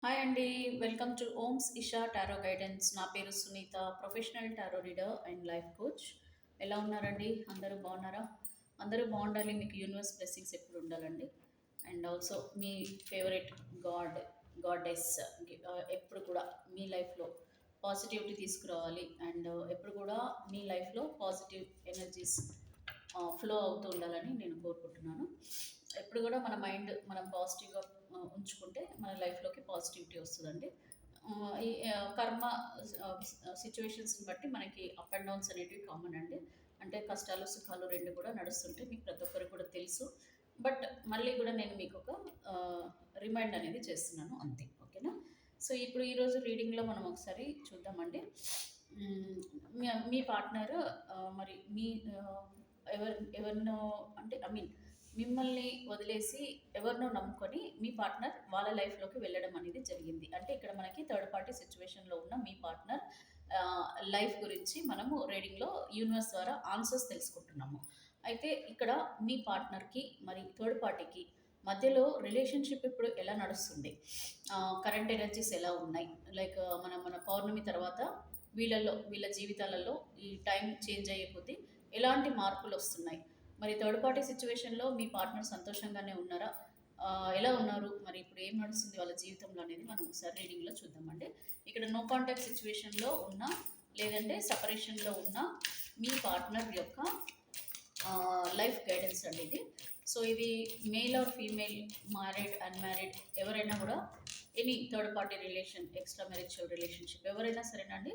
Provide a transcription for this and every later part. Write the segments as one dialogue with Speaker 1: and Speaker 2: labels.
Speaker 1: Hi అండి. Welcome to Om's Isha tarot guidance. నా పేరు Sunita, professional tarot reader and life coach. ఎలా ఉన్నారండి? అందరూ బాగున్నారా? అందరూ బాగుండాలి. మీకు యూనివర్స్ బ్లెస్సింగ్స్ ఎప్పుడు ఉండాలండి. And also me favourite God goddess ఎప్పుడు కూడా మీ లైఫ్లో పాజిటివిటీ తీసుకురావాలి. అండ్ ఎప్పుడు కూడా మీ లైఫ్లో పాజిటివ్ ఎనర్జీస్ ఫ్లో అవుతూ ఉండాలని నేను కోరుకుంటున్నాను. ఎప్పుడు కూడా మన మైండ్ మనం పాజిటివ్గా ఉంచుకుంటే మన లైఫ్లోకి పాజిటివిటీ వస్తుందండి. ఈ కర్మ సిచ్యువేషన్స్ని బట్టి మనకి అప్ అండ్ డౌన్స్ అనేటివి కామన్ అండి. అంటే కష్టాలు సుఖాలు రెండు కూడా నడుస్తుంటే మీకు ప్రతి ఒక్కరికి కూడా తెలుసు. బట్ మళ్ళీ కూడా నేను మీకు ఒక రిమైండ్ అనేది చేస్తున్నాను అంతే. ఓకేనా? సో ఇప్పుడు ఈరోజు రీడింగ్లో మనం ఒకసారి చూద్దామండి. మీ పార్ట్నర్ మరి మీ ఎవరినో అంటే ఐ మీన్ మిమ్మల్ని వదిలేసి ఎవరినో నమ్ముకొని మీ పార్ట్నర్ వాళ్ళ లైఫ్లోకి వెళ్ళడం అనేది జరిగింది. అంటే ఇక్కడ మనకి థర్డ్ పార్టీ సిచ్యువేషన్లో ఉన్న మీ పార్ట్నర్ లైఫ్ గురించి మనము రీడింగ్లో యూనివర్స్ ద్వారా ఆన్సర్స్ తెలుసుకుంటున్నాము. అయితే ఇక్కడ మీ పార్ట్నర్కి మరి థర్డ్ పార్టీకి మధ్యలో రిలేషన్షిప్ ఇప్పుడు ఎలా నడుస్తుంది, కరెంట్ ఎనర్జీస్ ఎలా ఉన్నాయి, లైక్ మన పౌర్ణమి తర్వాత వీళ్ళ జీవితాలలో ఈ టైం చేంజ్ అయ్యే కొద్దీ ఎలాంటి మార్పులు వస్తున్నాయి. మరి థర్డ్ పార్టీ సిచ్యువేషన్లో మీ పార్ట్నర్ సంతోషంగానే ఉన్నారా? ఎలా ఉన్నారు? మరి ఇప్పుడు ఏం నడుస్తుంది వాళ్ళ జీవితంలో అనేది మనం ఒకసారి రీడింగ్లో చూద్దామండి. ఇక్కడ నో కాంటాక్ట్ సిచ్యువేషన్లో ఉన్న లేదంటే సపరేషన్లో ఉన్న మీ పార్ట్నర్ యొక్క లైఫ్ గైడెన్స్ అండి ఇది. సో ఇది male or female, married, unmarried, ఎవరైనా కూడా any third party relation, extra marriage relationship ఎవరైనా సరేనండి,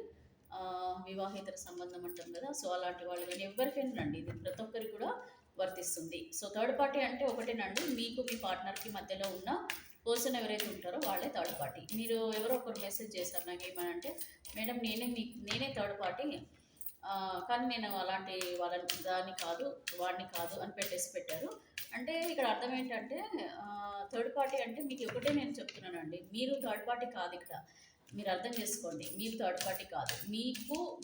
Speaker 1: వివాహేతర సంబంధం అంటాం కదా, సో అలాంటి వాళ్ళు కానీ ఎవరికైనా అండి ఇది ప్రతి ఒక్కరికి కూడా వర్తిస్తుంది. సో థర్డ్ పార్టీ అంటే ఒకటేనండి, మీకు మీ పార్ట్నర్కి మధ్యలో ఉన్న పర్సన్ ఎవరైతే ఉంటారో వాళ్ళే థర్డ్ పార్టీ. మీరు ఎవరో ఒకరు మెసేజ్ చేశారు నాకు ఏమనంటే, మేడం నేనే థర్డ్ పార్టీ, కానీ నేను అలాంటి వాళ్ళని దాన్ని కాదు వాడిని కాదు అని పెట్టారు. అంటే ఇక్కడ అర్థం ఏంటంటే థర్డ్ పార్టీ అంటే మీకు ఒకటే నేను చెప్తున్నానండి, మీరు థర్డ్ పార్టీ కాదు ఇక్కడ. మీరు అర్థం చేసుకోండి, మీరు థర్డ్ పార్టీ కాదు.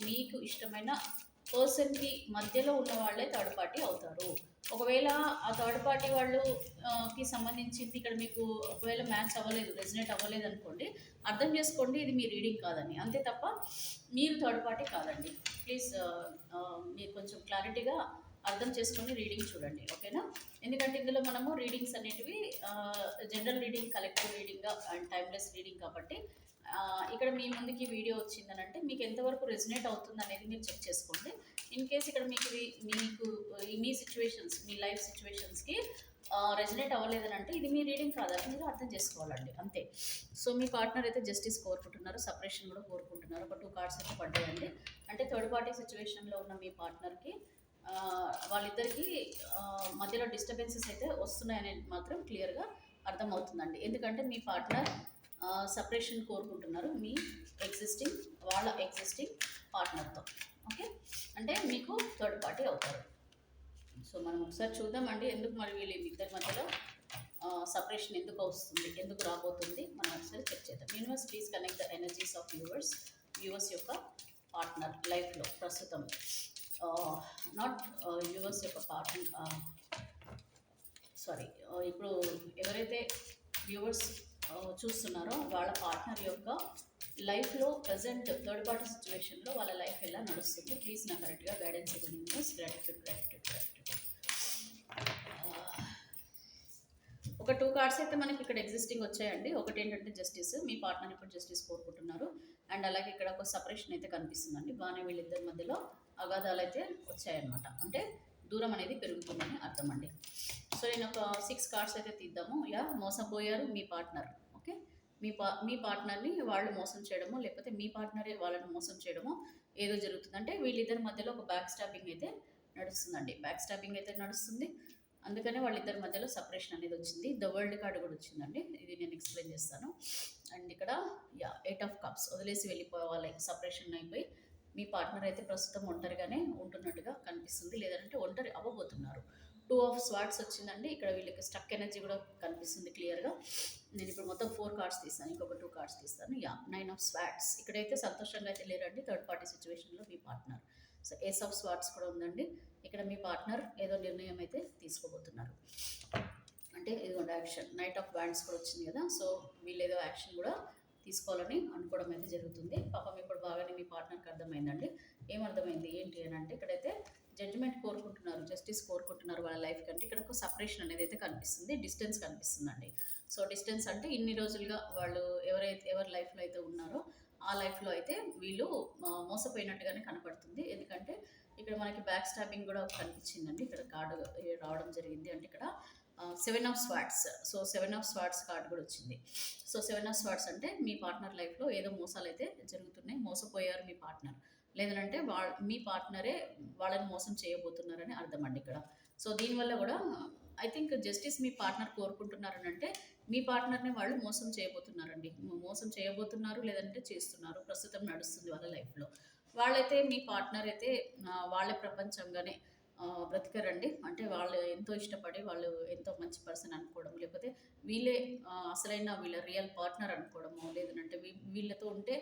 Speaker 1: మీకు ఇష్టమైన పర్సన్కి మధ్యలో ఉన్న వాళ్ళే థర్డ్ పార్టీ అవుతారు. ఒకవేళ ఆ థర్డ్ పార్టీ వాళ్ళు కి సంబంధించింది ఇక్కడ మీకు ఒకవేళ మ్యాచ్ అవ్వలేదు, రెజినేట్ అవ్వలేదు అనుకోండి, అర్థం చేసుకోండి ఇది మీ రీడింగ్ కాదని. అంతే తప్ప మీరు థర్డ్ పార్టీ కాదండి. ప్లీజ్ మీరు కొంచెం క్లారిటీగా అర్థం చేసుకొని రీడింగ్ చూడండి. ఓకేనా? ఎందుకంటే ఇందులో మనము రీడింగ్స్ అనేటివి general reading, collective reading and timeless reading కాబట్టి ఇక్కడ మీ ముందుకి వీడియో వచ్చిందనంటే మీకు ఎంతవరకు రెజినేట్ అవుతుంది అనేది మీరు చెక్ చేసుకోండి. ఇన్ కేస్ ఇక్కడ మీకు మీ సిచ్యువేషన్స్, మీ లైఫ్ సిచ్యువేషన్స్కి రెజినేట్ అవ్వలేదని అంటే ఇది మీ రీడింగ్ కాదని మీరు అర్థం చేసుకోవాలండి అంతే. సో మీ పార్ట్నర్ అయితే జస్టిస్ కోరుకుంటున్నారు, సపరేషన్ కూడా కోరుకుంటున్నారు. ఒక 2 కార్డ్స్ అయితే పడ్డాయండి. అంటే థర్డ్ పార్టీ సిచ్యువేషన్లో ఉన్న మీ పార్ట్నర్కి వాళ్ళిద్దరికీ మధ్యలో డిస్టర్బెన్సెస్ అయితే వస్తున్నాయనేది మాత్రం క్లియర్గా అర్థమవుతుందండి. ఎందుకంటే మీ పార్ట్నర్ సపరేషన్ కోరుకుంటున్నారు వాళ్ళ ఎగ్జిస్టింగ్ పార్ట్నర్తో. ఓకే, అంటే మీకు థర్డ్ పార్టీ అవుతారు. సో మనం ఒకసారి చూద్దామండి, ఎందుకు మరి వీళ్ళిద్దరి మధ్యలో సపరేషన్ ఎందుకు వస్తుంది, ఎందుకు రాబోతుంది, మనం ఒకసారి చెక్ చేద్దాం. Universe please connect the energies of viewers యొక్క పార్ట్నర్ లైఫ్లో ప్రస్తుతం, నాట్ వ్యూవర్స్ యొక్క పార్ట్నర్, సారీ, ఇప్పుడు ఎవరైతే వ్యూవర్స్ చూస్తున్నారో వాళ్ళ పార్ట్నర్ యొక్క లైఫ్లో ప్రజెంట్ థర్డ్ పార్టీ సిచ్యువేషన్లో వాళ్ళ లైఫ్ ఎలా నడుస్తుంది. ప్లీజ్ నా కరెక్ట్గా గైడెన్స్ ఇవ్వండి. గ్రాటిట్యూడ్. ఒక 2 కార్డ్స్ అయితే మనకి ఇక్కడ ఎగ్జిస్టింగ్ వచ్చాయండి. ఒకటి ఏంటంటే జస్టిస్, మీ పార్ట్నర్ ఇప్పుడు జస్టిస్ కోరుకుంటున్నారు. అండ్ అలాగే ఇక్కడ ఒక సపరేషన్ అయితే కనిపిస్తుందండి. బాగానే వీళ్ళిద్దరి మధ్యలో అగాధాలు అయితే వచ్చాయన్నమాట. అంటే దూరం అనేది పెరుగుతుందని అర్థం అండి. సో నేను ఒక 6 కార్డ్స్ అయితే తీద్దాము. మోసపోయారు మీ పార్ట్నర్. ఓకే, మీ పార్ట్నర్ని వాళ్ళు మోసం చేయడమో లేకపోతే మీ పార్ట్నరే వాళ్ళని మోసం చేయడమో ఏదో జరుగుతుంది. అంటే వీళ్ళిద్దరి మధ్యలో ఒక బ్యాక్ స్టాబింగ్ అయితే నడుస్తుంది. అందుకనే వాళ్ళిద్దరి మధ్యలో సపరేషన్ అనేది వచ్చింది. ద వరల్డ్ కార్డు కూడా వచ్చిందండి, ఇది నేను ఎక్స్ప్లెయిన్ చేస్తాను. అండ్ ఇక్కడ 8 ఆఫ్ కప్స్, వదిలేసి వెళ్ళిపోవాలి, సపరేషన్ అయిపోయి మీ పార్ట్నర్ అయితే ప్రస్తుతం ఒంటరిగానే ఉంటున్నట్టుగా కనిపిస్తుంది, లేదంటే ఒంటరి అవ్వబోతున్నారు. 2 ఆఫ్ స్వార్డ్స్ వచ్చిందండి. ఇక్కడ వీళ్ళకి స్టక్ ఎనర్జీ కూడా కనిపిస్తుంది క్లియర్గా. నేను ఇప్పుడు మొత్తం 4 కార్డ్స్ తీస్తాను, ఇంకొక 2 కార్డ్స్ తీస్తాను. 9 ఆఫ్ స్వార్డ్స్, ఇక్కడైతే సంతోషంగా అయితే లేరండి థర్డ్ పార్టీ సిచ్యువేషన్లో మీ partner. So ace of swords కూడా ఉందండి. ఇక్కడ మీ పార్ట్నర్ ఏదో నిర్ణయం అయితే తీసుకోబోతున్నారు. అంటే ఇదిగోండి యాక్షన్ నైట్ ఆఫ్ బ్యాండ్స్ కూడా వచ్చింది కదా. సో వీళ్ళు ఏదో యాక్షన్ కూడా తీసుకోవాలని అనుకోవడం అయితే జరుగుతుంది. పాపం ఇప్పుడు బాగానే మీ పార్ట్నర్కి అర్థమైందండి. ఏమర్థమైంది ఏంటి అని అంటే ఇక్కడైతే జడ్జిమెంట్ కోరుకుంటున్నారు, జస్టిస్ కోరుకుంటున్నారు వాళ్ళ లైఫ్ కంటే. ఇక్కడ ఒక సపరేషన్ అనేది అయితే కనిపిస్తుంది, డిస్టెన్స్ కనిపిస్తుందండి. సో డిస్టెన్స్ అంటే ఇన్ని రోజులుగా వాళ్ళు ఎవరి లైఫ్లో అయితే ఉన్నారో ఆ లైఫ్లో అయితే వీళ్ళు మోసపోయినట్టుగానే కనపడుతుంది. ఎందుకంటే ఇక్కడ మనకి బ్యాక్ స్టాపింగ్ కూడా కనిపించిందండి. ఇక్కడ కార్డు రావడం జరిగింది. అంటే ఇక్కడ 7 of swords. So 7 of swords card కూడా వచ్చింది. సో 7 ఆఫ్ స్వార్డ్స్ అంటే మీ పార్ట్నర్ లైఫ్లో ఏదో మోసాలు అయితే జరుగుతున్నాయి, మోసపోయారు మీ పార్ట్నర్. లేదంటే మీ పార్ట్నరే వాళ్ళని మోసం చేయబోతున్నారని అర్థం అండి ఇక్కడ. సో దీనివల్ల కూడా ఐ థింక్ జస్టిస్ మీ పార్ట్నర్ కోరుకుంటున్నారని అంటే మీ పార్ట్నర్ని వాళ్ళు మోసం చేయబోతున్నారండి. మోసం చేయబోతున్నారు లేదంటే చేస్తున్నారు, ప్రస్తుతం నడుస్తుంది వాళ్ళ లైఫ్లో. వాళ్ళైతే మీ పార్ట్నర్ అయితే వాళ్ళ ప్రపంచంగానే బ్రతికారండి. అంటే వాళ్ళు ఎంతో ఇష్టపడి వాళ్ళు ఎంతో మంచి పర్సన్ అనుకోవడం, లేకపోతే వీళ్ళే అసలైన వీళ్ళ రియల్ పార్ట్నర్ అనుకోవడము, లేదంటే వీళ్ళతో ఉంటే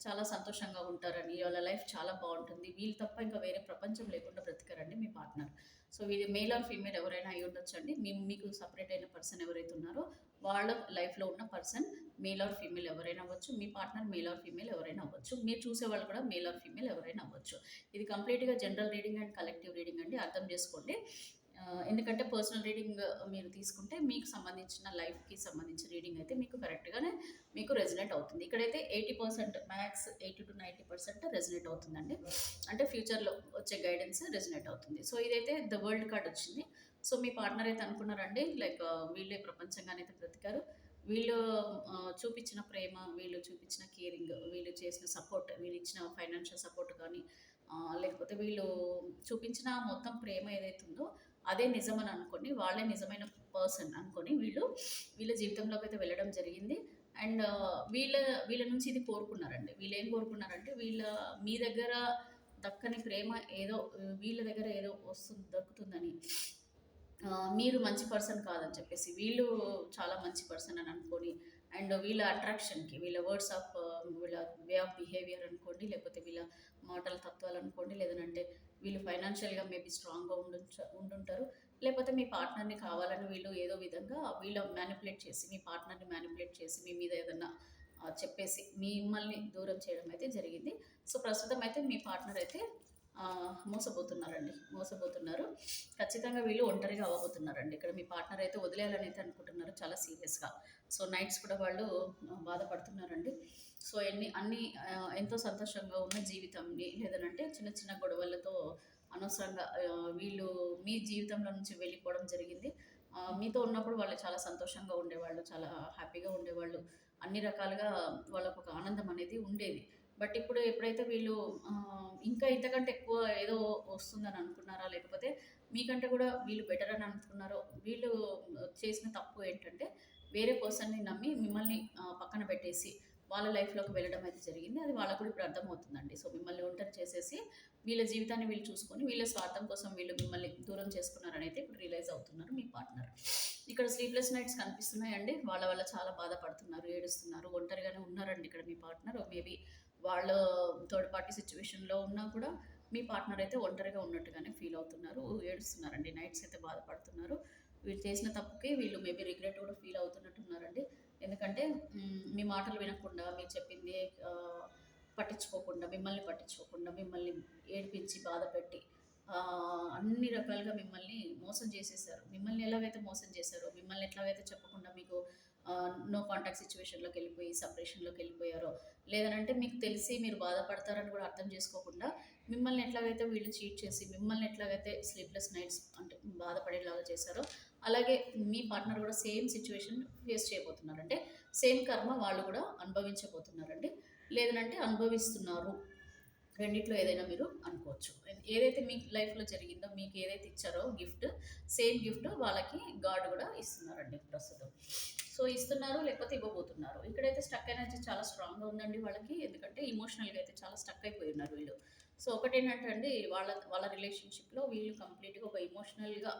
Speaker 1: చాలా సంతోషంగా ఉంటారని, వాళ్ళ లైఫ్ చాలా బాగుంటుంది, వీళ్ళు తప్ప ఇంకా వేరే ప్రపంచం లేకుండా బ్రతికారండి మీ పార్ట్నర్. సో ఇది మేల్ ఆర్ ఫీమేల్ ఎవరైనా అయి ఉండొచ్చండి. మీకు సపరేట్ అయిన పర్సన్ ఎవరైతే ఉన్నారో వాళ్ళ లైఫ్లో ఉన్న పర్సన్ మేల్ ఆర్ ఫీమేల్ ఎవరైనా అవ్వచ్చు, మీ పార్ట్నర్ మేల్ ఆర్ ఫీమేల్ ఎవరైనా అవ్వచ్చు, మీరు చూసే వాళ్ళు కూడా మేల్ ఆర్ ఫీమేల్ ఎవరైనా అవ్వచ్చు. ఇది కంప్లీట్గా general reading and collective reading అండి, అర్థం చేసుకోండి. ఎందుకంటే పర్సనల్ రీడింగ్ మీరు తీసుకుంటే మీకు సంబంధించిన లైఫ్కి సంబంధించిన రీడింగ్ అయితే మీకు కరెక్ట్గానే మీకు రెజినేట్ అవుతుంది. ఇక్కడైతే 80% మ్యాక్స్ 80 to 90% రెజినేట్ అవుతుందండి. అంటే ఫ్యూచర్లో వచ్చే గైడెన్స్ రెజినేట్ అవుతుంది. సో ఇదైతే ద వరల్డ్ కార్డ్ వచ్చింది. సో మీ పార్ట్నర్ అయితే అనుకున్నారండి లైక్ వీళ్ళే ప్రపంచంగానైతే బ్రతికారు, వీళ్ళు చూపించిన ప్రేమ, వీళ్ళు చూపించిన కేరింగ్, వీళ్ళు చేసిన సపోర్ట్, వీళ్ళు ఇచ్చిన ఫైనాన్షియల్ సపోర్ట్ కానీ లేకపోతే వీళ్ళు చూపించిన మొత్తం ప్రేమ ఏదైతే ఉందో అదే నిజమని అనుకొని, వాళ్ళే నిజమైన పర్సన్ అనుకొని వీళ్ళ జీవితంలోకి అయితే వెళ్ళడం జరిగింది. అండ్ వీళ్ళ వీళ్ళ నుంచి ఇది కోరుకున్నారండి. వీళ్ళు ఏం కోరుకున్నారంటే మీ దగ్గర దక్కని ప్రేమ ఏదో వీళ్ళ దగ్గర ఏదో దక్కుతుందని, మీరు మంచి పర్సన్ కాదని చెప్పేసి వీళ్ళు చాలా మంచి పర్సన్ అని అనుకొని, అండ్ వీళ్ళ అట్రాక్షన్కి, వీళ్ళ వర్డ్స్ ఆఫ్ వీళ్ళ వే ఆఫ్ బిహేవియర్ అనుకోండి, లేకపోతే వీళ్ళ మాటల తత్వాలు అనుకోండి, లేదంటే వీళ్ళు ఫైనాన్షియల్గా మేబీ స్ట్రాంగ్గా ఉండుంటారు, లేకపోతే మీ పార్ట్నర్ని కావాలని వీళ్ళు ఏదో విధంగా వీళ్ళు మ్యానిపులేట్ చేసి, మీ పార్ట్నర్ని మ్యానిపులేట్ చేసి మీ మీద ఏదన్నా చెప్పేసి మిమ్మల్ని దూరం చేయడం అయితే జరిగింది. సో ప్రస్తుతం అయితే మీ పార్ట్నర్ అయితే మోసపోతున్నారు. ఖచ్చితంగా వీళ్ళు ఒంటరిగా అవ్వబోతున్నారండి. ఇక్కడ మీ పార్ట్నర్ అయితే వదిలేయాలని అయితే అనుకుంటున్నారు చాలా సీరియస్గా. సో నైట్స్ కూడా వాళ్ళు బాధపడుతున్నారండి. సో అన్ని ఎంతో సంతోషంగా ఉన్న జీవితంని, లేదనంటే చిన్న చిన్న గొడవలతో అనవసరంగా వీళ్ళు మీ జీవితంలో నుంచి వెళ్ళిపోవడం జరిగింది. మీతో ఉన్నప్పుడు వాళ్ళు చాలా సంతోషంగా ఉండేవాళ్ళు, చాలా హ్యాపీగా ఉండేవాళ్ళు, అన్ని రకాలుగా వాళ్ళకు ఒక ఆనందం అనేది ఉండేది. బట్ ఇప్పుడు ఎప్పుడైతే వీళ్ళు ఇంకా ఇంతకంటే ఎక్కువ ఏదో వస్తుందని అనుకున్నారా, లేకపోతే మీకంటే కూడా వీళ్ళు బెటర్ అని అనుకున్నారో, వీళ్ళు చేసిన తప్పు ఏంటంటే వేరే పర్సన్ని నమ్మి మిమ్మల్ని పక్కన పెట్టేసి వాళ్ళ లైఫ్లోకి వెళ్ళడం అయితే జరిగింది. అది వాళ్ళకు కూడా ఇప్పుడు అర్థమవుతుందండి. సో మిమ్మల్ని ఒంటరి చేసేసి వీళ్ళ జీవితాన్ని వీళ్ళు చూసుకొని వీళ్ళ స్వార్థం కోసం వీళ్ళు మిమ్మల్ని దూరం చేసుకున్నారని అయితే ఇప్పుడు రియలైజ్ అవుతున్నారు మీ పార్ట్నర్. ఇక్కడ స్లీప్లెస్ నైట్స్ కనిపిస్తున్నాయండి. వాళ్ళ చాలా బాధపడుతున్నారు, ఏడుస్తున్నారు, ఒంటరిగానే ఉన్నారండి ఇక్కడ మీ పార్ట్నర్. మేబీ వాళ్ళ థర్డ్ పార్టీ సిచ్యువేషన్లో ఉన్నా కూడా మీ పార్ట్నర్ అయితే ఒంటరిగా ఉన్నట్టుగానే ఫీల్ అవుతున్నారు, ఏడుస్తున్నారండి, నైట్స్ అయితే బాధపడుతున్నారు. వీళ్ళు చేసిన తప్పుకి వీళ్ళు మేబీ రిగ్రెట్ కూడా ఫీల్ అవుతున్నట్టున్నారండి. ఎందుకంటే మీ మాటలు వినకుండా, మీరు చెప్పింది పట్టించుకోకుండా, మిమ్మల్ని ఏడిపించి బాధ పెట్టి అన్ని రకాలుగా మిమ్మల్ని మోసం చేసేసారు. మిమ్మల్ని ఎలాగైతే మోసం చేశారో, మిమ్మల్ని ఎట్లాగైతే చెప్పకుండా మీకు నో కాంటాక్ట్ సిచ్యువేషన్లోకి వెళ్ళిపోయి సపరేషన్లోకి వెళ్ళిపోయారో, లేదనంటే మీకు తెలిసి మీరు బాధపడతారని కూడా అర్థం చేసుకోకుండా మిమ్మల్ని ఎట్లాగైతే వీళ్ళు చీట్ చేసి, మిమ్మల్ని ఎట్లాగైతే స్లీప్లెస్ నైట్స్ అంటే బాధపడేలాగా చేశారో, అలాగే మీ పార్ట్నర్ కూడా సేమ్ సిచ్యువేషన్ ఫేస్ చేయబోతున్నారు. అంటే సేమ్ కర్మ వాళ్ళు కూడా అనుభవించబోతున్నారండి, లేదనంటే అనుభవిస్తున్నారు. రెండిట్లో ఏదైనా మీరు అనుకోవచ్చు. ఏదైతే మీ లైఫ్లో జరిగిందో, మీకు ఏదైతే ఇచ్చారో గిఫ్ట్, సేమ్ గిఫ్ట్ వాళ్ళకి గాడ్ కూడా ఇస్తున్నారండి ప్రస్తుతం. సో ఇస్తున్నారు, లేకపోతే ఇవ్వబోతున్నారు. ఇక్కడైతే స్టక్ ఎనర్జీ చాలా స్ట్రాంగ్గా ఉందండి వాళ్ళకి. ఎందుకంటే ఇమోషనల్గా అయితే చాలా స్టక్ అయిపోయి ఉన్నారు వీళ్ళు. సో ఒకటేంటంటే అండి, వాళ్ళ రిలేషన్షిప్లో వీళ్ళు కంప్లీట్గా ఒక ఇమోషనల్గా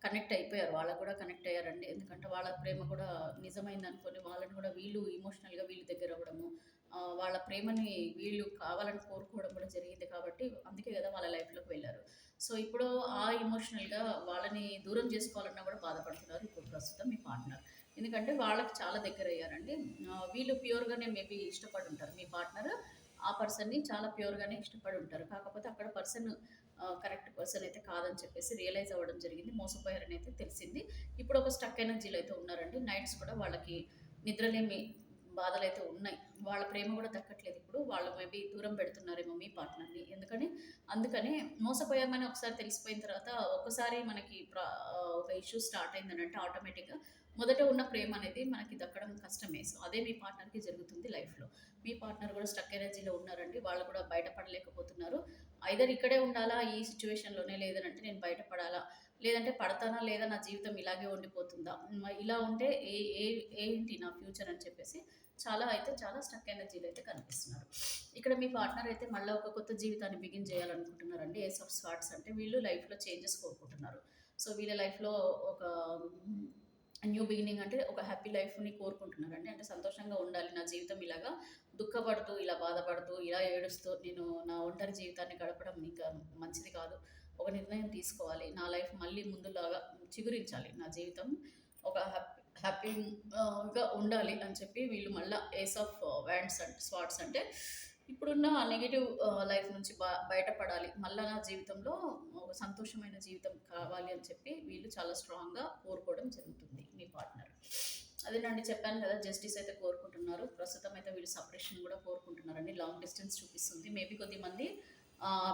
Speaker 1: కనెక్ట్ అయిపోయారు. వాళ్ళకు కూడా కనెక్ట్ అయ్యారండి. ఎందుకంటే వాళ్ళ ప్రేమ కూడా నిజమైంది అనుకొని వాళ్ళని కూడా వీళ్ళు ఇమోషనల్గా వీళ్ళు దగ్గర అవ్వడము, వాళ్ళ ప్రేమని వీళ్ళు కావాలని కోరుకోవడం కూడా జరిగింది. కాబట్టి అందుకే కదా వాళ్ళ లైఫ్లోకి వెళ్ళారు. సో ఇప్పుడు ఆ ఎమోషనల్‌గా వాళ్ళని దూరం చేసుకోవాలన్నా కూడా బాధపడుతున్నారు ఇప్పుడు ప్రస్తుతం మీ పార్ట్నర్. ఎందుకంటే వాళ్ళకి చాలా దగ్గరయ్యారండి. వీళ్ళు ప్యూర్‌గానే మేబీ ఇష్టపడి ఉంటారు. మీ పార్ట్నర్ ఆ పర్సన్‌ని చాలా ప్యూర్‌గానే ఇష్టపడి ఉంటారు. కాకపోతే అక్కడ పర్సన్ కరెక్ట్ పర్సన్ అయితే కాదని చెప్పేసి రియలైజ్ అవ్వడం జరిగింది. మోసపోయారని అయితే తెలిసింది. ఇప్పుడు ఒక స్టక్ ఎనర్జీలో అయితే ఉన్నారండి. నైట్స్ కూడా వాళ్ళకి నిద్రలేమి బాధలైతే ఉన్నాయి. వాళ్ళ ప్రేమ కూడా దక్కట్లేదు ఇప్పుడు. వాళ్ళు మేబీ దూరం పెడుతున్నారేమో మీ పార్ట్నర్‌ని. అందుకని మోసపోయామని ఒకసారి తెలిసిపోయిన తర్వాత ఒక్కసారి మనకి ఒక ఇష్యూ స్టార్ట్ అయిందనంటే ఆటోమేటిక్‌గా మొదట ఉన్న ప్రేమ అనేది మనకి దక్కడం కష్టమే. సో, అదే మీ పార్ట్నర్‌కి జరుగుతుంది లైఫ్‌లో. మీ పార్ట్నర్ కూడా స్టక్ ఎనర్జీలో ఉన్నారండి. వాళ్ళు కూడా బయటపడలేకపోతున్నారు. ఐదర్ ఇక్కడే ఉండాలా ఈ సిట్యుయేషన్‌లోనే లేదనంటే నేను బయటపడాలా? లేదంటే పడతానా లేదా నా జీవితం ఇలాగే ఉండిపోతుందా? ఇలా ఉంటే ఏ ఏ ఏంటి నా ఫ్యూచర్ అని చెప్పేసి చాలా స్టక్ ఎనర్జీలో అయితే కనిపిస్తున్నారు. ఇక్కడ మీ పార్ట్నర్ అయితే మళ్ళా ఒక కొత్త జీవితాన్ని బిగిన్ చేయాలనుకుంటున్నారండి. ఏస్ ఆఫ్ స్వార్డ్స్ అంటే వీళ్ళు లైఫ్‌లో చేంజెస్ కోరుకుంటున్నారు. సో, వీళ్ళ లైఫ్‌లో ఒక న్యూ బిగినింగ్ అంటే ఒక హ్యాపీ లైఫ్‌ని కోరుకుంటున్నారండి. అంటే సంతోషంగా ఉండాలి. నా జీవితం ఇలాగా దుఃఖపడుతూ, ఇలా బాధపడుతూ, ఇలా ఏడుస్తూ నేను నా ఒంటరి జీవితాన్ని గడపడం ఇంకా మంచిది కాదు. ఒక నిర్ణయం తీసుకోవాలి. నా లైఫ్ మళ్ళీ ముందులాగా చిగురించాలి. నా జీవితం ఒక హ్యాపీ గా ఉండాలి అని చెప్పి వీళ్ళు మళ్ళా ఏస్ ఆఫ్ వ్యాండ్స్ అంటే స్వార్డ్స్ అంటే ఇప్పుడున్న నెగెటివ్ లైఫ్ నుంచి బయటపడాలి. మళ్ళా నా జీవితంలో ఒక సంతోషమైన జీవితం కావాలి అని చెప్పి వీళ్ళు చాలా స్ట్రాంగ్‌గా కోరుకోవడం జరుగుతుంది మీ పార్ట్నర్. అదేనండి చెప్పాను కదా! జస్టిస్ అయితే కోరుకుంటున్నారు. ప్రస్తుతం అయితే వీళ్ళు సెపరేషన్ కూడా కోరుకుంటున్నారండి. లాంగ్ డిస్టెన్స్ చూపిస్తుంది. మేబీ కొద్దిమంది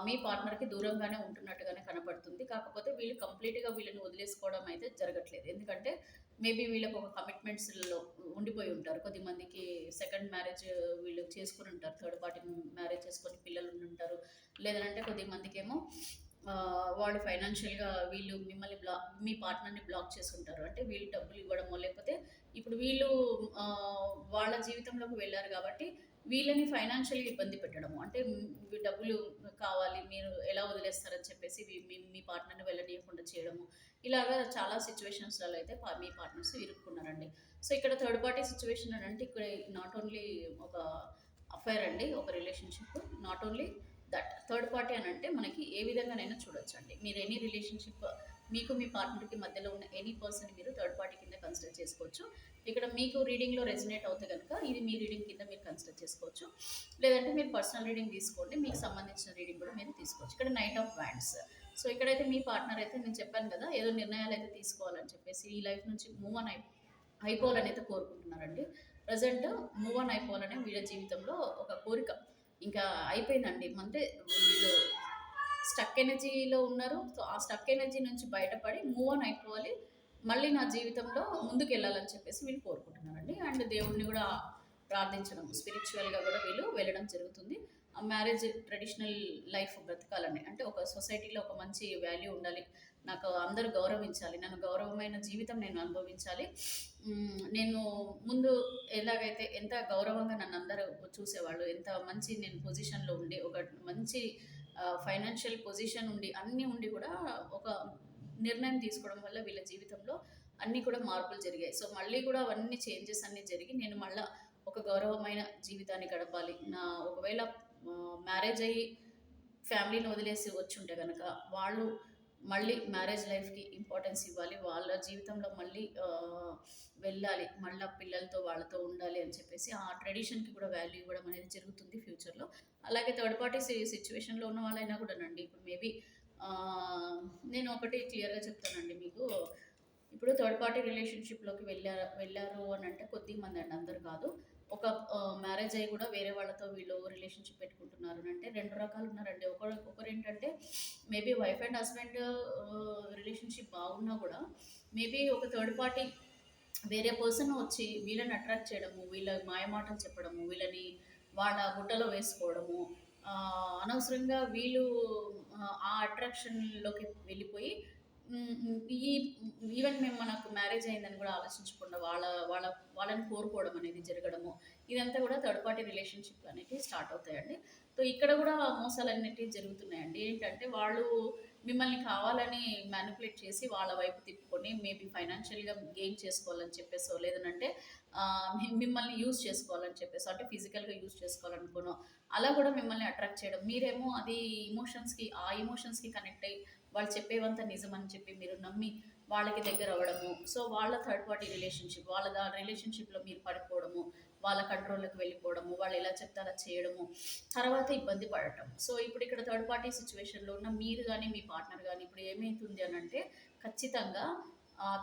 Speaker 1: మీ పార్ట్నర్‌కి దూరంగానే ఉంటున్నట్టుగానే కనపడుతుంది. కాకపోతే వీళ్ళు కంప్లీట్‌గా వీళ్ళని వదిలేసుకోవడం అయితే జరగట్లేదు. ఎందుకంటే మేబీ వీళ్ళకి ఒక కమిట్మెంట్స్‌లో ఉండిపోయి ఉంటారు. కొద్దిమందికి సెకండ్ మ్యారేజ్ వీళ్ళు చేసుకొని ఉంటారు. థర్డ్ పార్టీ మ్యారేజ్ చేసుకొని పిల్లలు ఉండుంటారు. లేదనంటే కొద్దిమందికేమో వాళ్ళు ఫైనాన్షియల్‌గా వీళ్ళు మీ పార్ట్నర్‌ని బ్లాక్ చేసుంటారు. అంటే వీళ్ళు డబ్బులు ఇవ్వడమో లేకపోతే ఇప్పుడు వీళ్ళు వాళ్ళ జీవితంలోకి వెళ్లారు కాబట్టి వీళ్ళని ఫైనాన్షియల్‌గా ఇబ్బంది పెట్టడము. అంటే డబ్బులు కావాలి మీరు ఎలా వదిలేస్తారని చెప్పేసి మీ పార్ట్నర్‌ని వెళ్ళనీయకుండా చేయడము. ఇలాగా చాలా సిట్యుయేషన్స్‌లలో అయితే మీ పార్ట్నర్స్ ఇరుక్కున్నారండి. సో, ఇక్కడ థర్డ్ పార్టీ సిట్యుయేషన్ అని అంటే ఇక్కడ నాట్ ఓన్లీ ఒక అఫైర్ అండి. ఒక relationship. Not only that. Third party అని అంటే మనకి ఏ విధంగానైనా చూడొచ్చండి. మీరు ఎనీ రిలేషన్‌షిప్ మీకు మీ పార్ట్నర్‌కి మధ్యలో ఉన్న ఎనీ పర్సన్‌ని మీరు థర్డ్ పార్టీ కింద కన్సిడర్ చేసుకోవచ్చు. ఇక్కడ మీకు రీడింగ్‌లో రెజొనేట్ అవుతే గనుక ఇది మీ రీడింగ్ కింద మీరు కన్సిడర్ చేసుకోవచ్చు. లేదంటే మీరు పర్సనల్ రీడింగ్ తీసుకోండి. మీకు సంబంధించిన రీడింగ్ కూడా మీరు తీసుకోవచ్చు. ఇక్కడ నైట్ ఆఫ్ వ్యాండ్స్. సో, ఇక్కడైతే మీ పార్ట్నర్ అయితే నేను చెప్పాను కదా! ఏదో నిర్ణయాలైతే తీసుకోవాలని చెప్పేసి ఈ లైఫ్ నుంచి మూవ్ ఆన్ అయిపోవాలని అయితే కోరుకుంటున్నారండి. ప్రెజెంట్ మూవ్ ఆన్ అయిపోవాలనే వీళ్ళ జీవితంలో ఒక కోరిక. ఇంకా అయిపోయిందండి. అంటే వీళ్ళు స్టక్ ఎనర్జీలో ఉన్నారు. సో, ఆ స్టక్ ఎనర్జీ నుంచి బయటపడి మూవ్ ఆన్ అయిపోవాలి. మళ్ళీ నా జీవితంలో ముందుకెళ్ళాలని చెప్పేసి వీళ్ళు కోరుకుంటున్నారండి. అండ్ దేవుడిని గూడా ప్రార్థించడం, స్పిరిచ్యువల్‌గా గూడా వీళ్ళు వెళ్ళడం జరుగుతుంది. మ్యారేజ్ ట్రెడిషనల్ లైఫ్ బ్రతకాలని. అంటే ఒక సొసైటీలో ఒక మంచి వాల్యూ ఉండాలి. నాకు అందరూ గౌరవించాలి. నన్ను గౌరవమైన జీవితం నేను అనుభవించాలి. నేను ముందు ఎలాగైతే ఎంత గౌరవంగా నన్నందరూ చూసేవాళ్ళు, ఎంత మంచి నేను పొజిషన్‌లో ఉండి, ఒక మంచి ఫైనాన్షియల్ పొజిషన్ ఉండి, అన్నీ ఉండి కూడా ఒక నిర్ణయం తీసుకోవడం వల్ల వీళ్ళ జీవితంలో అన్నీ కూడా మార్పులు జరిగాయి. సో, మళ్ళీ కూడా అవన్నీ చేంజెస్ అన్నీ జరిగి నేను మళ్ళా ఒక గౌరవమైన జీవితాన్ని గడపాలి. ఒకవేళ మ్యారేజ్ అయ్యి ఫ్యామిలీని వదిలేసి వచ్చుంటే గనక వాళ్ళు మళ్ళీ మ్యారేజ్ లైఫ్‌కి ఇంపార్టెన్స్ ఇవ్వాలి. వాళ్ళ జీవితంలో మళ్ళీ వెళ్ళాలి. మళ్ళా పిల్లలతో వాళ్ళతో ఉండాలి అని చెప్పేసి ఆ ట్రెడిషన్‌కి కూడా వాల్యూ ఇవ్వడం అనేది జరుగుతుంది ఫ్యూచర్‌లో. అలాగే థర్డ్ పార్టీ సిట్యుయేషన్‌లో ఉన్న వాళ్ళైనా కూడానండి ఇప్పుడు మేబీ నేను ఒకటి క్లియర్‌గా చెప్తానండి మీకు. ఇప్పుడు థర్డ్ పార్టీ రిలేషన్‌షిప్‌లోకి వెళ్లారు అనంటే కొద్దిమంది అండి అందరూ కాదు. ఒక మ్యారేజ్ అయ్యి కూడా వేరే వాళ్ళతో వీళ్ళు రిలేషన్‌షిప్ పెట్టుకుంటున్నారు అంటే 2 రకాలు ఉన్నారండి. ఒకరేంటంటే maybe wife and husband relationship బాగున్నా కూడా మేబీ ఒక థర్డ్ పార్టీ వేరే పర్సన్ వచ్చి వీళ్ళని అట్రాక్ట్ చేయడము, వీళ్ళ మాయమాటలు చెప్పడము, వీళ్ళని వాళ్ళ బుట్టలో వేసుకోవడము, అనవసరంగా వీళ్ళు ఆ అట్రాక్షన్‌లోకి వెళ్ళిపోయి హ్మ్. హ్మ్. ఈవెన్ మనకు మ్యారేజ్ అయిందని కూడా ఆలోచించకుండా వాళ్ళ వాళ్ళని కోరుకోవడం అనేది జరగడము. ఇదంతా కూడా థర్డ్ పార్టీ రిలేషన్‌షిప్ అనేటివి స్టార్ట్ అవుతాయండి. సో, ఇక్కడ కూడా మోసాలనేటివి జరుగుతున్నాయండి. ఏంటంటే వాళ్ళు మిమ్మల్ని కావాలని మ్యానిపులేట్ చేసి వాళ్ళ వైపు తిప్పుకొని మేబీ ఫైనాన్షియల్‌గా గెయిన్ చేసుకోవాలని చెప్పేసో, లేదనంటే మిమ్మల్ని యూజ్ చేసుకోవాలని చెప్పేసో, అంటే ఫిజికల్‌గా యూజ్ చేసుకోవాలనుకోనో, అలా కూడా మిమ్మల్ని అట్రాక్ట్ చేయడం. మీరేమో అది ఆ ఎమోషన్స్‌కి కనెక్ట్ అయ్యి వాళ్ళు చెప్పేవంతా నిజమని చెప్పి మీరు నమ్మి వాళ్ళకి దగ్గర అవ్వడము. సో, వాళ్ళ థర్డ్ పార్టీ రిలేషన్‌షిప్ వాళ్ళ రిలేషన్‌షిప్‌లో మీరు పడిపోవడము, వాళ్ళ కంట్రోల్‌లోకి వెళ్ళిపోవడము, వాళ్ళు ఎలా చెప్తే అలా చేయడము, తర్వాత ఇబ్బంది పడటం. సో, ఇప్పుడు ఇక్కడ థర్డ్ పార్టీ సిట్యుయేషన్‌లో ఉన్న మీరు గాని, మీ పార్ట్నర్ గాని ఇప్పుడు ఏమైతుంది అనంటే ఖచ్చితంగా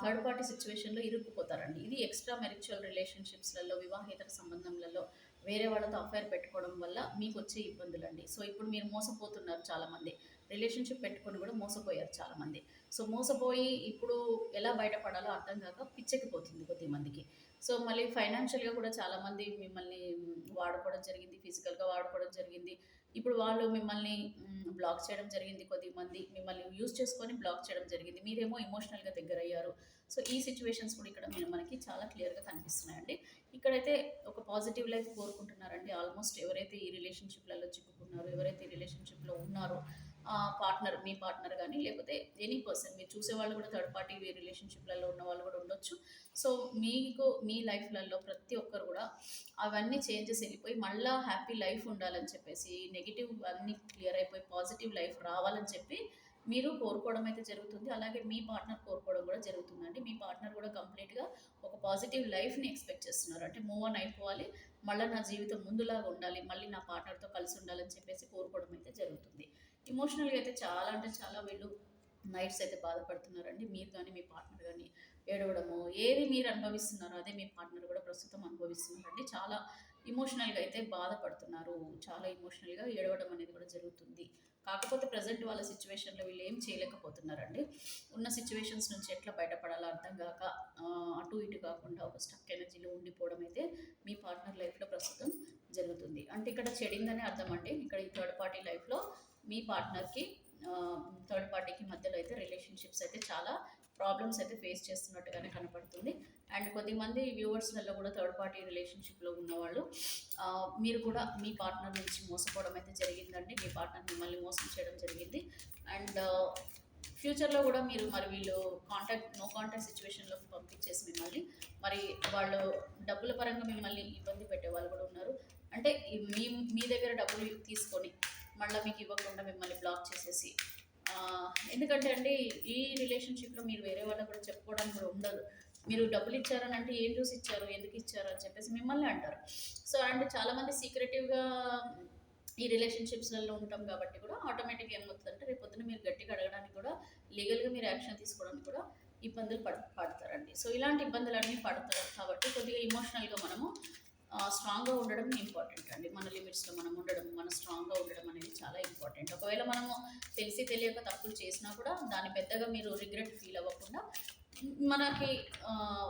Speaker 1: థర్డ్ పార్టీ సిట్యుయేషన్‌లో ఇరుక్కుపోతారండి. ఇది ఎక్స్‌ట్రా మ్యారిచువల్ రిలేషన్‌షిప్స్‌లలో, వివాహేతర సంబంధంలలో వేరే వాళ్ళతో అఫైర్ పెట్టుకోవడం వల్ల మీకొచ్చే ఇబ్బందులండి. సో, ఇప్పుడు మీరు మోసపోతున్నారు చాలామంది. రిలేషన్‌షిప్ పెట్టుకొని కూడా మోసపోయారు చాలామంది. సో, మోసపోయి ఇప్పుడు ఎలా బయటపడాలో అర్థం కాక పిచ్చెక్కిపోతుంది కొద్దిమందికి. సో, మళ్ళీ ఫైనాన్షియల్‌గా కూడా చాలామంది మిమ్మల్ని వాడుకోవడం జరిగింది. ఫిజికల్‌గా వాడుకోవడం జరిగింది. ఇప్పుడు వాళ్ళు మిమ్మల్ని బ్లాక్ చేయడం జరిగింది. కొద్దిమంది మిమ్మల్ని యూజ్ చేసుకొని బ్లాక్ చేయడం జరిగింది. మీరేమో ఎమోషనల్‌గా దగ్గరయ్యారు. సో, ఈ సిట్యుయేషన్స్ కూడా ఇక్కడ మనకి చాలా క్లియర్‌గా కనిపిస్తున్నాయండి. ఇక్కడైతే ఒక పాజిటివ్ లైఫ్ కోరుకుంటున్నారండి. ఆల్మోస్ట్ ఎవరైతే ఈ రిలేషన్‌షిప్‌లలో చిక్కుకున్నారో, ఎవరైతే ఈ రిలేషన్‌షిప్‌లో ఉన్నారో మీ పార్ట్నర్ గానీ, లేకపోతే ఎనీ పర్సన్ మీరు చూసేవాళ్ళు కూడా థర్డ్ పార్టీ రిలేషన్‌షిప్‌లలో ఉన్న వాళ్ళు కూడా ఉండొచ్చు. సో, మీ లైఫ్‌లలో ప్రతి ఒక్కరు కూడా అవన్నీ చేంజెస్ వెళ్ళిపోయి మళ్ళా హ్యాపీ లైఫ్ ఉండాలని చెప్పేసి, నెగెటివ్ అన్నీ క్లియర్ అయిపోయి పాజిటివ్ లైఫ్ రావాలని చెప్పి మీరు కోరుకోవడం అయితే జరుగుతుంది. అలాగే మీ పార్ట్నర్ కోరుకోవడం కూడా జరుగుతుందండి. మీ పార్ట్నర్ కూడా కంప్లీట్‌గా ఒక పాజిటివ్ లైఫ్‌ని ఎక్స్‌పెక్ట్ చేస్తున్నారు. అంటే మూవ్ ఆన్ అయిపోవాలి. మళ్ళా నా జీవితం ముందులాగా ఉండాలి. మళ్ళీ నా పార్ట్నర్‌తో కలిసి ఉండాలని చెప్పేసి కోరుకోవడం అయితే జరుగుతుంది. ఎమోషనల్‌గా అయితే చాలా అంటే చాలా వీళ్ళు నైట్స్ అయితే బాధపడుతున్నారండి. మీరు గానీ, మీ పార్ట్నర్ గానీ ఏడవడము, ఏది మీరు అనుభవిస్తున్నారో అదే మీ పార్ట్నర్ కూడా ప్రస్తుతం అనుభవిస్తున్నారండి. చాలా ఎమోషనల్‌గా అయితే బాధపడుతున్నారు. చాలా ఎమోషనల్‌గా ఏడవడం అనేది కూడా జరుగుతుంది. కాకపోతే ప్రెజెంట్ వాళ్ళ సిట్యుయేషన్‌లో వీళ్ళు ఏం చేయలేకపోతున్నారండి. ఉన్న సిట్యుయేషన్స్ నుంచి ఎట్లా బయటపడాలో అర్థం గాక అటు ఇటు కాకుండా ఒక స్టక్ ఎనర్జీలో ఉండిపోవడం అయితే మీ పార్ట్నర్ లైఫ్‌లో ప్రస్తుతం జరుగుతుంది. అంటే ఇక్కడ చెడిందని అర్థం అండి. ఇక్కడ ఈ థర్డ్ పార్టీ లైఫ్‌లో మీ పార్ట్నర్‌కి థర్డ్ పార్టీకి మధ్యలో అయితే రిలేషన్‌షిప్స్ అయితే చాలా ప్రాబ్లమ్స్ అయితే ఫేస్ చేస్తున్నట్టుగానే కనపడుతుంది. అండ్ కొద్దిమంది వ్యూవర్స్‌లలో కూడా థర్డ్ పార్టీ రిలేషన్‌షిప్‌లో ఉన్నవాళ్ళు మీరు కూడా మీ పార్ట్నర్ నుంచి మోసపోవడం అయితే జరిగిందండి. మీ పార్ట్నర్ మిమ్మల్ని మోసం చేయడం జరిగింది. అండ్ ఫ్యూచర్‌లో కూడా మీరు మరి వీళ్ళు నో కాంటాక్ట్ సిట్యుయేషన్‌లోకి పంపించేసి మిమ్మల్ని మరి వాళ్ళు డబ్బుల పరంగా మిమ్మల్ని ఇబ్బంది పెట్టే వాళ్ళు కూడా ఉన్నారు. అంటే మీ మీ దగ్గర డబ్బులు తీసుకొని మళ్ళీ మీకు ఇవ్వకుండా మిమ్మల్ని బ్లాక్ చేసేసి ఎందుకంటే అండి ఈ రిలేషన్షిప్లో మీరు వేరే వాళ్ళకు కూడా చెప్పుకోవడానికి కూడా ఉండదు. మీరు డబ్బులు ఇచ్చారని అంటే ఏం చూసి ఇచ్చారు, ఎందుకు ఇచ్చారు అని చెప్పేసి మిమ్మల్ని అంటారు. సో అండ్ చాలామంది సీక్రెటివ్గా ఈ రిలేషన్షిప్స్లలో ఉంటాం కాబట్టి కూడా ఆటోమేటిక్గా ఏమవుతుందంటే రేపు పొద్దున మీరు గట్టిగా అడగడానికి కూడా లీగల్గా మీరు యాక్షన్ తీసుకోవడానికి కూడా ఇబ్బందులు పడతారండి. సో ఇలాంటి ఇబ్బందులన్నీ పడతారు కాబట్టి కొద్దిగా ఎమోషనల్గా మనము స్ట్రాంగ్గా ఉండడం ఇంపార్టెంట్ అండి. మన లిమిట్స్లో మనం ఉండడం, మనం స్ట్రాంగ్గా ఉండడం అనేది చాలా ఇంపార్టెంట్. ఒకవేళ మనము తెలిసి తెలియక తప్పులు చేసినా కూడా దాన్ని పెద్దగా మీరు రిగ్రెట్ ఫీల్ అవ్వకుండా మనకి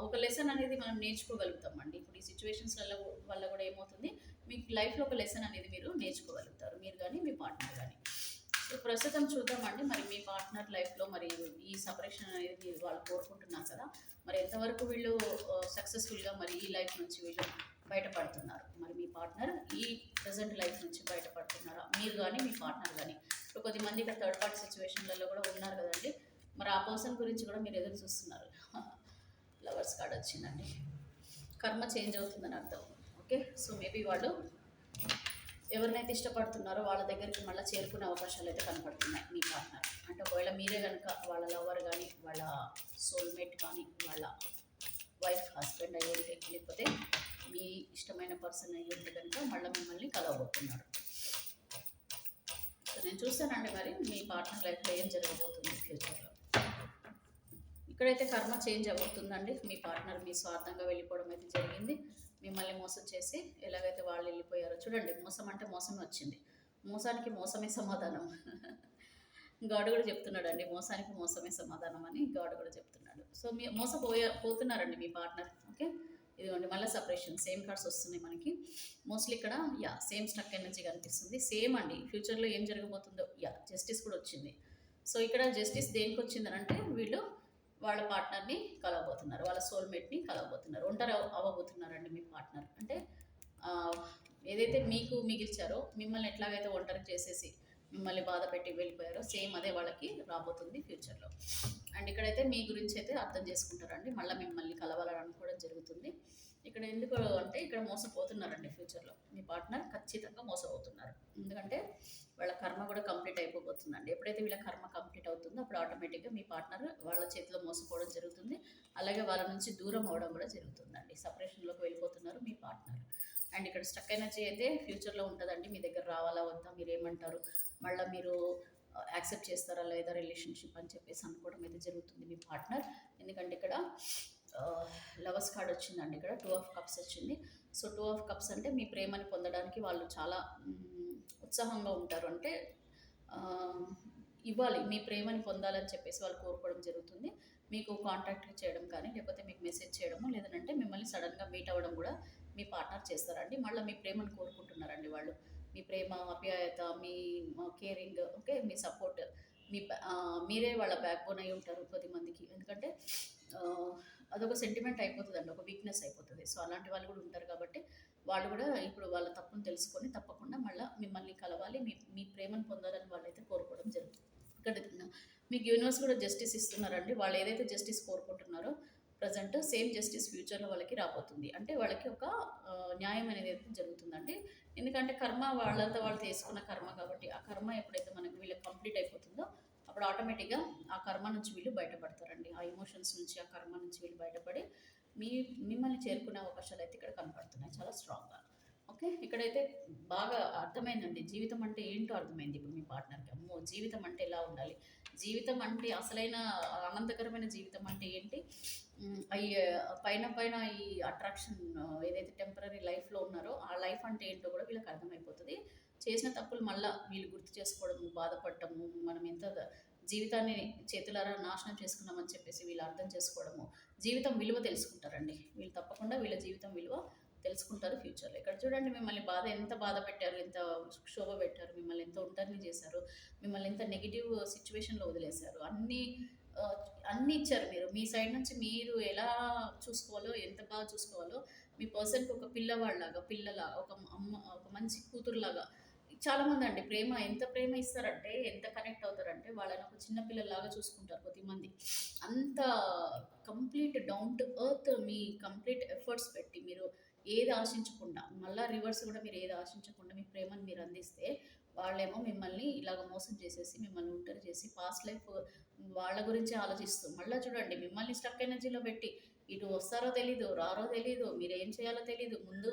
Speaker 1: ఒక లెసన్ అనేది మనం నేర్చుకోగలుగుతాం అండి. ఇప్పుడు ఈ సిచ్యువేషన్స్లలో వల్ల కూడా ఏమవుతుంది, మీకు లైఫ్లో ఒక లెసన్ అనేది మీరు నేర్చుకోగలుగుతారు, మీరు కానీ మీ పార్ట్నర్ కానీ. సో ప్రస్తుతం చూద్దామండి మరి మీ పార్ట్నర్ లైఫ్లో మరి ఈ సపరేషన్ అనేది వాళ్ళు కోరుకుంటున్నారు కదా, మరి ఎంతవరకు వీళ్ళు సక్సెస్ఫుల్గా మరి ఈ లైఫ్ నుంచి వీళ్ళు బయటపడుతున్నారు. మరి మీ పార్ట్నర్ ఈ ప్రజెంట్ లైఫ్ నుంచి బయటపడుతున్నారా, మీరు కానీ మీ పార్ట్నర్ కానీ. ఇప్పుడు కొద్దిమంది ఇక్కడ థర్డ్ పార్టీ సిచ్యువేషన్లలో కూడా ఉన్నారు కదండి, మరి ఆ పర్సన్ గురించి కూడా మీరు ఎదురు చూస్తున్నారు. లవర్స్ కార్డ్ వచ్చిందండి. కర్మ చేంజ్ అవుతుందని అర్థం. ఓకే, సో మేబీ వాళ్ళు ఎవరినైతే ఇష్టపడుతున్నారో వాళ్ళ దగ్గరికి మళ్ళీ చేరుకునే అవకాశాలు అయితే కనపడుతున్నాయి మీ పార్ట్నర్. అంటే ఒకవేళ మీరే కనుక వాళ్ళ లవర్ కానీ, వాళ్ళ సోల్మేట్ కానీ, వాళ్ళ వైఫ్ హస్బెండ్ అయ్యి ఉంటే, లేకపోతే మీ ఇష్టమైన పర్సన్ అయ్యి ఉంటే కనుక మళ్ళీ మిమ్మల్ని కలవబోతున్నారు. సో నేను చూస్తానండి మరి మీ పార్ట్నర్ లైఫ్లో ఏం జరగబోతుంది ఫ్యూచర్లో. ఇక్కడైతే కర్మ చేంజ్ అవుతుందండి. మీ పార్ట్నర్ మీ స్వార్థంగా వెళ్ళిపోవడం అయితే జరిగింది. మిమ్మల్ని మోసం చేసి ఎలాగైతే వాళ్ళు వెళ్ళిపోయారో చూడండి. మోసం అంటే మోసమే వచ్చింది. మోసానికి మోసమే సమాధానం. గాడ్ కూడా చెప్తున్నాడు అండి, మోసానికి మోసమే సమాధానం అని గాడ్ కూడా చెప్తున్నాడు. సో మీ పోతున్నారండి మీ పార్ట్నర్. ఓకే, ఇదిగోండి మళ్ళీ సపరేషన్ సేమ్ కార్డ్స్ వస్తున్నాయి మనకి. మోస్ట్లీ ఇక్కడ సేమ్ స్టక్ ఎనర్జీ కనిపిస్తుంది. సేమ్ అండి, ఫ్యూచర్లో ఏం జరగబోతుందో జస్టిస్ కూడా వచ్చింది. సో ఇక్కడ జస్టిస్ దేనికి వచ్చిందని అంటే వీళ్ళు వాళ్ళ పార్ట్నర్ని కలవబోతున్నారు, వాళ్ళ సోల్మేట్ని కలవబోతున్నారు, ఒంటరి అవ్వబోతున్నారండి మీ పార్ట్నర్. అంటే ఏదైతే మీకు మిగిల్చారో మిమ్మల్ని ఎట్లాగైతే ఒంటరి చేసేసి మిమ్మల్ని బాధ పెట్టి వెళ్ళిపోయారో సేమ్ అదే వాళ్ళకి రాబోతుంది ఫ్యూచర్లో. అండ్ ఇక్కడైతే మీ గురించి అయితే అర్థం చేసుకుంటారండి, మళ్ళీ మిమ్మల్ని కలవాలని అనుకోవడం జరుగుతుంది. ఇక్కడ ఎందుకు అంటే ఇక్కడ మోసపోతున్నారండి ఫ్యూచర్లో, మీ పార్ట్నర్ ఖచ్చితంగా మోసపోతున్నారు. ఎందుకంటే వాళ్ళ కర్మ కూడా కంప్లీట్ అయిపోతుందండి. ఎప్పుడైతే వీళ్ళ కర్మ కంప్లీట్ అవుతుందో అప్పుడు ఆటోమేటిక్గా మీ పార్ట్నర్ వాళ్ళ చేతిలో మోసపోవడం జరుగుతుంది. అలాగే వాళ్ళ నుంచి దూరం అవడం కూడా జరుగుతుందండి. సపరేషన్లోకి వెళ్ళిపోతున్నారు మీ పార్ట్నర్. అండ్ ఇక్కడ స్టక్ ఎనర్జీ అయితే ఫ్యూచర్లో ఉంటుందండి. మీ దగ్గర రావాలా వద్దా, మీరు ఏమంటారు, మళ్ళీ మీరు యాక్సెప్ట్ చేస్తారా లేదా రిలేషన్షిప్ అని చెప్పేసి అనుకోవడం అయితే జరుగుతుంది మీ పార్ట్నర్. ఎందుకంటే ఇక్కడ లవర్స్ కార్డ్ వచ్చిందండి, ఇక్కడ 2 ఆఫ్ కప్స్ వచ్చింది. సో 2 ఆఫ్ కప్స్ అంటే మీ ప్రేమని పొందడానికి వాళ్ళు చాలా ఉత్సాహంగా ఉంటారు. అంటే ఇవ్వాలి, మీ ప్రేమని పొందాలని చెప్పేసి వాళ్ళు కోరుకోవడం జరుగుతుంది. మీకు కాంటాక్ట్ చేయడం కానీ, లేకపోతే మీకు మెసేజ్ చేయడము, లేదంటే మిమ్మల్ని సడన్గా మీట్ అవ్వడం కూడా మీ పార్ట్నర్ చేస్తారండి. మళ్ళీ మీ ప్రేమను కోరుకుంటున్నారండి వాళ్ళు. మీ ప్రేమ, ఆప్యాయత, మీ కేరింగ్, ఓకే, మీ సపోర్ట్, మీ మీరే వాళ్ళ బ్యాక్ బోన్ అయి ఉంటారు కొద్దిమందికి. ఎందుకంటే అదొక సెంటిమెంట్ అయిపోతుందండి, ఒక వీక్నెస్ అయిపోతుంది. సో అలాంటి వాళ్ళు కూడా ఉంటారు కాబట్టి వాళ్ళు కూడా ఇప్పుడు వాళ్ళ తప్పును తెలుసుకొని తప్పకుండా మళ్ళీ మిమ్మల్ని కలవాలి, మీ మీ ప్రేమను పొందాలని వాళ్ళైతే కోరుకోవడం జరుగుతుంది. ఇక్కడ మీకు యూనివర్స్ కూడా జస్టిస్ ఇస్తున్నారండి. వాళ్ళు ఏదైతే జస్టిస్ కోరుకుంటున్నారో ప్రజెంట్ సేమ్ జస్టిస్ ఫ్యూచర్లో వాళ్ళకి రాబోతుంది. అంటే వాళ్ళకి ఒక న్యాయం అనేది అయితే జరుగుతుందండి. ఎందుకంటే కర్మ వాళ్ళంతా వాళ్ళు తీసుకున్న కర్మ కాబట్టి ఆ కర్మ ఎప్పుడైతే మనకి వీళ్ళకి కంప్లీట్ అయిపోతుందో అప్పుడు ఆటోమేటిక్గా ఆ కర్మ నుంచి వీళ్ళు బయటపడతారండి. ఆ ఎమోషన్స్ నుంచి, ఆ కర్మ నుంచి వీళ్ళు బయటపడి మీ మిమ్మల్ని చేరుకునే అవకాశాలు అయితే ఇక్కడ కనపడుతున్నాయి చాలా స్ట్రాంగ్గా. ఓకే, ఇక్కడైతే బాగా అర్థమైందండి, జీవితం అంటే ఏంటో అర్థమైంది ఇప్పుడు మీ పార్ట్నర్కి. అమ్మో, జీవితం అంటే ఎలా ఉండాలి, జీవితం అంటే అసలైన ఆనందకరమైన జీవితం అంటే ఏంటి, అవి పైన పైన ఈ అట్రాక్షన్ ఏదైతే టెంపరీ లైఫ్లో ఉన్నారో ఆ లైఫ్ అంటే ఏంటో కూడా వీళ్ళకి అర్థమైపోతుంది. చేసిన తప్పులు మళ్ళీ వీళ్ళు గుర్తు చేసుకోవడము, బాధపడటము, మనం ఎంత జీవితాన్ని చేతులారా నాశనం చేసుకున్నామని చెప్పేసి వీళ్ళు అర్థం చేసుకోవడము, జీవితం విలువ తెలుసుకుంటారండి వీళ్ళు. తప్పకుండా వీళ్ళ జీవితం విలువ తెలుసుకుంటారు ఫ్యూచర్లో. ఇక్కడ చూడండి, మిమ్మల్ని ఎంత బాధ పెట్టారు, ఎంత క్షోభ పెట్టారు, మిమ్మల్ని ఎంత ఒంటరిని చేశారు, మిమ్మల్ని ఎంత నెగిటివ్ సిచ్యువేషన్లో వదిలేశారు, అన్నీ ఇచ్చారు మీరు. మీ సైడ్ నుంచి మీరు ఎలా చూసుకోవాలో, ఎంత బాగా చూసుకోవాలో, మీ పర్సన్కి ఒక పిల్లవాళ్ళలాగా, పిల్లలాగా, ఒక అమ్మ, ఒక మంచి కూతురులాగా. చాలామంది అండి ప్రేమ ఎంత ప్రేమ ఇస్తారంటే, ఎంత కనెక్ట్ అవుతారంటే వాళ్ళని ఒక చిన్న పిల్లలాగా చూసుకుంటారు కొద్దిమంది. అంత complete down to earth, me complete efforts పెట్టి మీరు ఏది ఆశించకుండా, మళ్ళీ రివర్స్ కూడా మీరు ఏది ఆశించకుండా మీ ప్రేమను మీరు అందిస్తే వాళ్ళేమో మిమ్మల్ని ఇలాగ మోసం చేసేసి మిమ్మల్ని ఒంటరి చేసి పాస్ట్ లైఫ్ వాళ్ళ గురించి ఆలోచిస్తూ మళ్ళీ చూడండి మిమ్మల్ని స్టక్ ఎనర్జీలో పెట్టి ఇటు వస్తారో తెలీదు, రారో తెలీదు, మీరు ఏం చేయాలో తెలీదు, ముందు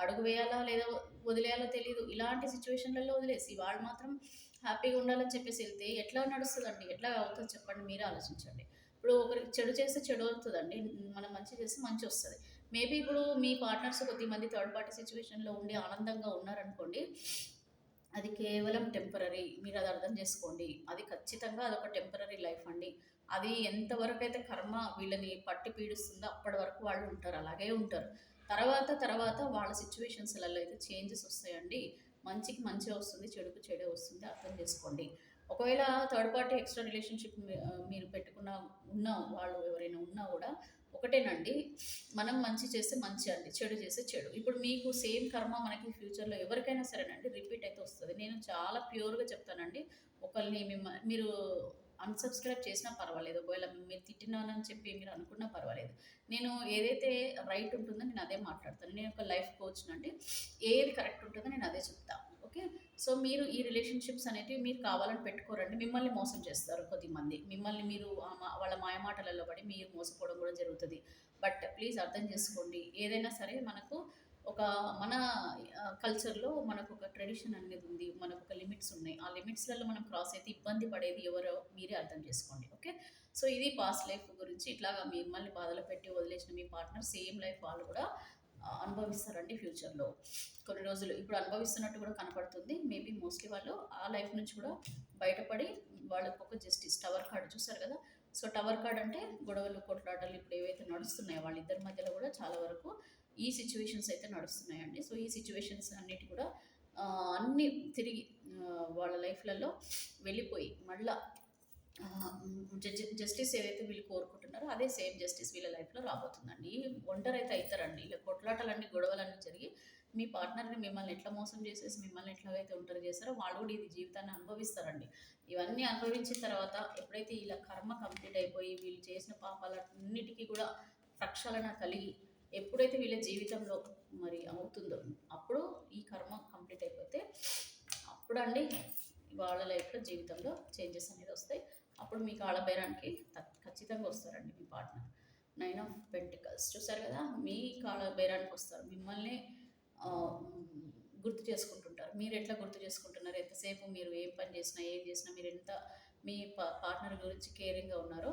Speaker 1: అడుగు వేయాలా లేదా వదిలేయాలో తెలీదు, ఇలాంటి సిచ్యువేషన్లలో వదిలేసి వాళ్ళు మాత్రం హ్యాపీగా ఉండాలని చెప్పేసి వెళ్తే ఎట్లా నడుస్తుందండి, ఎట్లా అవుతుంది చెప్పండి, మీరే ఆలోచించండి. ఇప్పుడు ఒకరికి చెడు చేస్తే చెడు అవుతుందండి, మనం మంచి చేస్తే మంచి వస్తుంది. మేబీ ఇప్పుడు మీ పార్ట్నర్స్ కొద్దిమంది థర్డ్ పార్టీ సిచ్యువేషన్లో ఉండి ఆనందంగా ఉన్నారనుకోండి, అది కేవలం టెంపరరీ, మీరు అది అర్థం చేసుకోండి. అది ఖచ్చితంగా అదొక టెంపరరీ లైఫ్ అండి. అది ఎంతవరకు అయితే కర్మ వీళ్ళని పట్టి పీడిస్తుందో అప్పటి వరకు వాళ్ళు ఉంటారు, అలాగే ఉంటారు. తర్వాత తర్వాత వాళ్ళ సిచ్యువేషన్స్లలో అయితే చేంజెస్ వస్తాయండి. మంచికి మంచి వస్తుంది, చెడుకు చెడే వస్తుంది, అర్థం చేసుకోండి. ఒకవేళ థర్డ్ పార్టీ ఎక్స్ట్రా రిలేషన్షిప్ మీరు పెట్టుకున్న ఉన్న వాళ్ళు ఎవరైనా ఉన్నా కూడా ఒకటేనండి, మనం మంచి చేస్తే మంచి అండి, చెడు చేస్తే చెడు. ఇప్పుడు మీకు సేమ్ కర్మ మనకి ఫ్యూచర్లో ఎవరికైనా సరేనండి రిపీట్ అయితే వస్తుంది. నేను చాలా ప్యూర్గా చెప్తానండి. ఒకరిని మీరు అన్సబ్స్క్రైబ్ చేసినా పర్వాలేదు, ఒకవేళ మీరు తిట్టినానని చెప్పి మీరు అనుకున్నా పర్వాలేదు. నేను ఏదైతే రైట్ ఉంటుందో నేను అదే మాట్లాడతాను. నేను ఒక లైఫ్ కోచ్ అండి, ఏది కరెక్ట్ ఉంటుందో నేను అదే చెప్తాను. ఓకే, సో మీరు ఈ రిలేషన్షిప్స్ అనేటివి మీరు కావాలని పెట్టుకోరండి, మిమ్మల్ని మోసం చేస్తారు కొద్దిమంది. మిమ్మల్ని మీరు వాళ్ళ మాయమాటలలో పడి మీరు మోసపోవడం కూడా జరుగుతుంది. బట్ ప్లీజ్ అర్థం చేసుకోండి, ఏదైనా సరే మనకు ఒక మన కల్చర్లో మనకు ఒక ట్రెడిషన్ అనేది ఉంది, మనకు ఒక లిమిట్స్ ఉన్నాయి. ఆ లిమిట్స్లలో మనం క్రాస్ అయితే ఇబ్బంది పడేది ఎవరో మీరే అర్థం చేసుకోండి. ఓకే, సో ఇది పాస్ట్ లైఫ్ గురించి. ఇట్లాగా మిమ్మల్ని బాధలు పెట్టి వదిలేసిన మీ పార్ట్నర్ సేమ్ లైఫ్ వాళ్ళు కూడా అనుభవిస్తారండి ఫ్యూచర్లో కొన్ని రోజులు. ఇప్పుడు అనుభవిస్తున్నట్టు కూడా కనపడుతుంది. మేబీ మోస్ట్లీ వాళ్ళు ఆ లైఫ్ నుంచి కూడా బయటపడి వాళ్ళకి ఒక జస్టిస్ టవర్ కార్డు చూస్తారు కదా. సో టవర్ కార్డ్ అంటే గొడవలు, కొట్లాటలు ఇప్పుడు ఏవైతే నడుస్తున్నాయో వాళ్ళిద్దరి మధ్యలో కూడా చాలా వరకు ఈ సిచ్యువేషన్స్ అయితే నడుస్తున్నాయండి. సో ఈ సిచ్యువేషన్స్ అన్నిటి కూడా అన్నీ తిరిగి వాళ్ళ లైఫ్లలో వెళ్ళిపోయి మళ్ళా జస్టిస్ ఏదైతే వీళ్ళు కోరుకుంటున్నారో అదే సేమ్ జస్టిస్ వీళ్ళ లైఫ్లో రాబోతుందండి. ఒంటరి అయితే అవుతారండి, ఇలా కొట్లాటలన్నీ, గొడవలన్నీ జరిగి మీ పార్ట్నర్‌ని మిమ్మల్ని ఎట్లా మోసం చేసేసి మిమ్మల్ని ఎట్లాగైతే ఒంటరి చేస్తారో వాళ్ళు కూడా ఇది జీవితాన్ని అనుభవిస్తారండి. ఇవన్నీ అనుభవించిన తర్వాత ఎప్పుడైతే ఇలా కర్మ కంప్లీట్ అయిపోయి వీళ్ళు చేసిన పాపాలన్నిటికి కూడా ప్రక్షాళన కలిగి ఎప్పుడైతే వీళ్ళ జీవితంలో మరి అవుతుందో అప్పుడు ఈ కర్మ కంప్లీట్ అయిపోతే అప్పుడండి వాళ్ళ లైఫ్‌లో జీవితంలో చేంజెస్ అనేది వస్తాయి. అప్పుడు మీ కాళ్ళ బేరానికి ఖచ్చితంగా వస్తారండి మీ పార్ట్నర్. 9 ఆఫ్ పెంటికల్స్ చూసారు కదా! మీ కాళ్ళ బేరానికి వస్తారు. మిమ్మల్ని గుర్తు చేసుకుంటుంటారు. మీరెట్లా గుర్తు చేసుకుంటున్నారు? ఎంతసేపు మీరు ఏ పని చేసినా, ఏది చేసినా మీరెంత మీ పార్ట్నర్ గురించి కేరింగ్‌గా ఉన్నారో